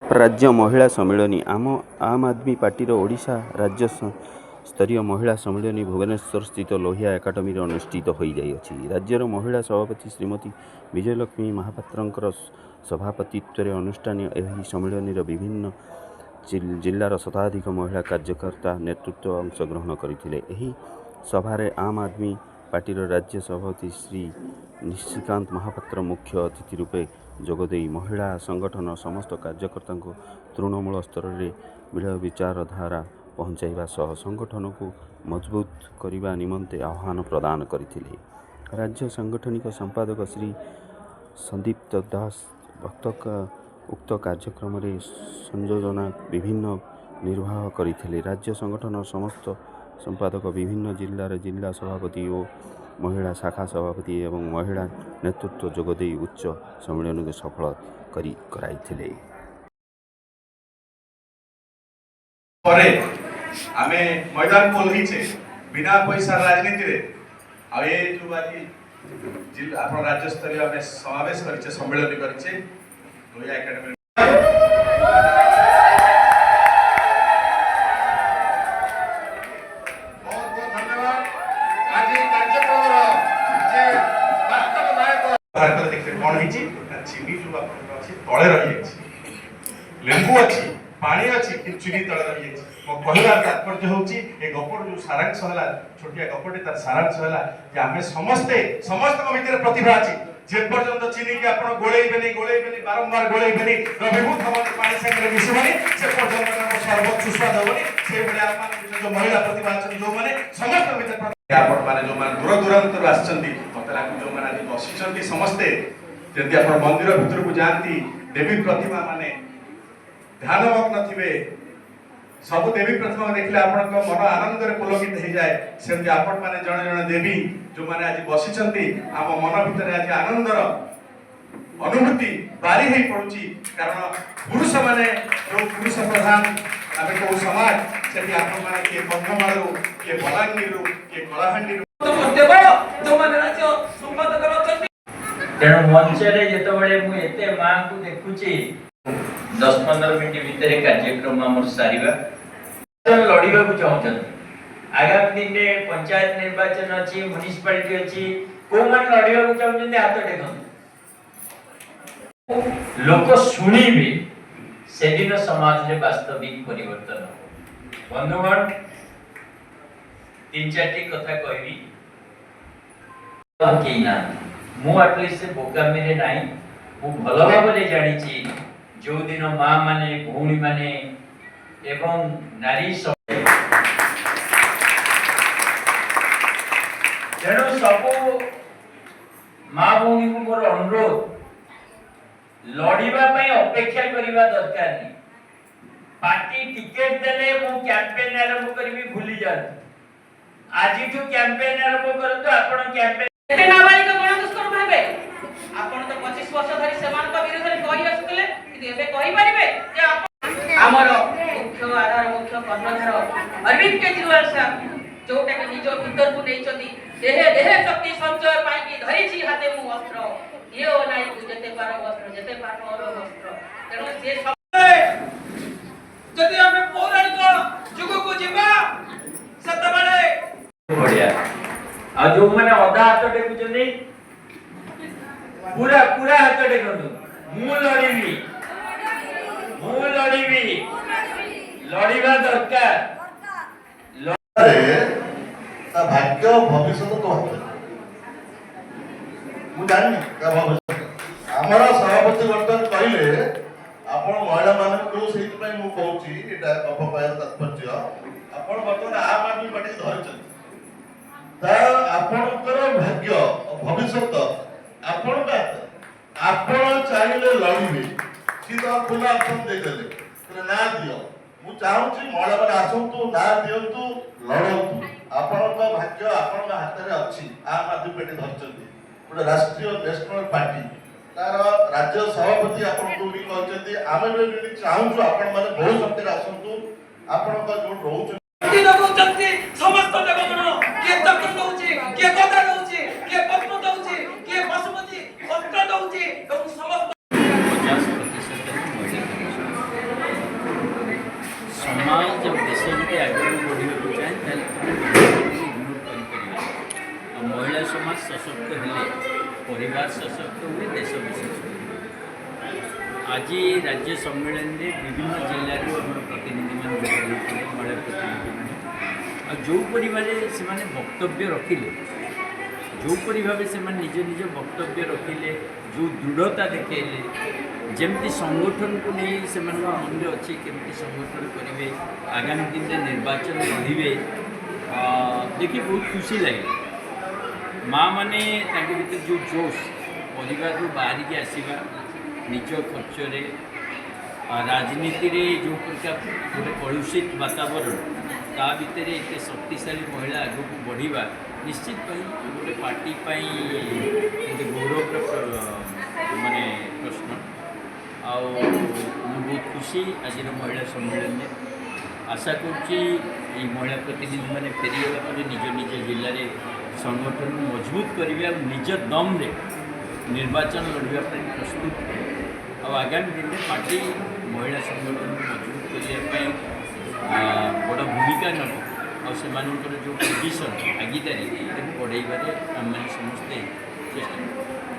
राज्य महिला सम्मेलन आम आदमी पार्टी ओडिशा राज्य स्तरीय महिला सम्मेलन भुवनेश्वर स्थित लोहिया एकाडेमी अनुष्ठित हो जाइए। राज्यर महिला सभापति श्रीमती विजयलक्ष्मी महापात्र सभापतित्व अनुष्ठान यह सम्मेलन विभिन्न जिलार शताधिक महिला कार्यकर्ता नेतृत्व अंशग्रहण करते। सभारे आम आदमी पार्टी राज्य सभापति श्री निशिकांत महापात्र मुख्य अतिथि रूपे जोगदे महिला संगठन समस्त कार्यकर्ता को तृणमूल स्तर में विचार विचारधारा पहुँचाइवा सह संगठन को मजबूत करने निमंते आह्वान प्रदान करते। राज्य सांगठनिक संपादक श्री संदीप्त दास उक्त कार्यक्रम संयोजना विभिन्न निर्वाह करते। राज्य संगठन समस्त संपादक विभिन्न जिलार जिला सभापति और महिला शाखा सभापति एवं महिला नेतृत्व जोगदे उच्च सम्मेलन को सफल कराई। आमे मैदान को ओल्हीचे बिना पैसा राजनीति रे आ ए जो आज जिला आपण राज्य स्तरीय आमे समावेश करिचे सम्मेलन करिचे लोहिया एकेडमी बहुत बहुत धन्यवाद। आज कार्यक्रम जे वास्तव नायक भारत देखते कोन हिची चीनी जो आपण अछि तळे रहि अछि लेंबू अछि पानी अछि कि चीनी तळे रहि अछि मो कहला तात्पर्य होची ए गपड़ जो सारांश होला छोटिया गपटे तार सारांश होला जे आमे समस्त को भीतर प्रतिभा अछि जे पर्यंत चीनी के आपण गोळेइबेनी बारंबार गोळेइबेनी रविभूत हमर पानी संगे मिसबनी से पर्यंत हम सर्वोच्च सुस्वाद होबनी से बले आपण जो महिला प्रतिभा अछि जो माने समस्त भीतर आपण माने जो माने दूर दूरांत आछंती मते लागु जो माने आज बसिछंती समस्त जदि आपण मंदिर भीतर को जानती देवी प्रतिमा माने ध्यानमग्न थिबे सब देवी प्रतिमा देखले आपण मन आनंद रे पुलकित हो जाए सेमति आपण माने जणे जणे देवी जो माने आज बसिछंती आम मन भीतर आज आनंदर अनुभूति बारी हे पड़ुची कारण पुरुष माने जो पुरुष प्रधान आमे को समाज सेठी आपण माने के बंधमाळु के बलांगीरु के कलाहांडीरु देव जो माने राज्य संपादक रचନ୍ତି तेणु मंचरे जेतबेले मु एते मां को देखुची 10-15 मिनिट भितर कार्यक्रम हमर सारिबा लड़िबा को चाहछन। आगामी दिन में पंचायत निर्वाचन अछि म्युनिसिपैलिटी अछि को मन लड़िबा को चाहछन हाथ देखन लोक सुनिबे से दिन समाज रे वास्तविक परिवर्तन। बंधुगण 3-4 कथा कहबी के ना मु एटलिस्ट से बोकामी रे नाही मु भलो भाबरे जानि छी जो दिन मां माने भौणी माने एवं नारी तेणु सब मां भौणी को मोर अनुरोध लड़िबा पई अपेक्षा करिबा दरकार नहीं। पार्टी टिकेट देले मु कैंपेन आरंभ करबी भूली जा आज जो कैंपेन आरंभ करतो आपण कैंपेन एते नाबालिग गणदुष्कर्म भाबे आपण तो 25 वर्ष धरि समान को विरोध रे कहि आसुतले कि एबे कहि परिबे जे हमर मुख्य आधार मुख्य कर्णधार अरविंद केजरीवाल साहब जोटा कि निज भीतर को नै चंदी देह शक्ति संचय पाई कि धरि छी हाते मु वस्त्र यो नै जेते पार वस्त्र जेते पार और वस्त्र तेणु से जदि हमें पौराणिक जुग को जीवा सतबले बढ़िया आ जो माने अधा हाथ टेकुचनी पूरा हाथ टेकंतु मु लड़ीबी लड़ीबा दरकार ता भाग्य भविष्य तो हाथ मु जानि का भविष्य हमरा सभापति वर्तन कहिले आपण महिला मान को सेहि पई मु कहूची एटा अपपाय तात्पर्य आपण वर्तन आम आदमी पार्टी धरछन ता आपणकर भाग्य भविष्य आपण का आपण चाहिले लड़ीबे सी तो खुला ऑप्शन दे देले ना दियो मु चाहूची महिला मान आसंतु ना दियंतु लड़ंतु आपणकर भाग्य आपण हाथ रे अछि आम आदमी पार्टी धरछन गोटे राष्ट्रीय नेशनल पार्टी तार राज्य सभापति आपण को भी कहते आमे भी चाहूछु आपण माने बहुत शक्ति आसंतु आपण का जो रहउछ समस्त जगत के तक दउची के कथा दउची के पद्म दउची के पशुपति वस्त्र दउची समस्त जब देश जब आगे बढ़ाक चाहे इग्नोर कर महिला समाज सशक्त हेले परिवार सशक्त हुए देश विशेष आज राज्य सम्मेलन में विभिन्न जिलूर आम प्रतिनिधि मान महिला प्रतिनिधि जो परिवार से वक्तव्य रखिले जोपरी भाव से निज निज वक्तव्य रखिले जो दृढ़ता देखले जमती संगठन को नहीं से मन में अच्छी केमती संगठन करेंगे आगामी दिन में निर्वाचन लड़े देखिए बहुत खुशी लगे माँ मैंने भीतर जो जोश परिवार बाहर की आसवा निज खर्च राजनीति रे जो प्रकार गोटे कलुषित वातावरण ता भितर एत शक्तिशाली महिला आग को बढ़ा निश्चित गोटे पार्टी गोटे गौरव माने प्रश्न आउ बहुत खुशी आज महिला सम्मेलन में आशा करुच्ची महिला प्रतिनिधि मैंने फेरीगला निज निज जिले में संगठन मजबूत करेंगे और निज दम रे निर्वाचन लड़ाई प्रस्तुत आगामी दिन में पार्टी महिला संगठन मजबूत करने बड़ भूमिका नब और जो पोजिशन भागीदारी बढ़ाइबारे आम समस्ते चेष्टा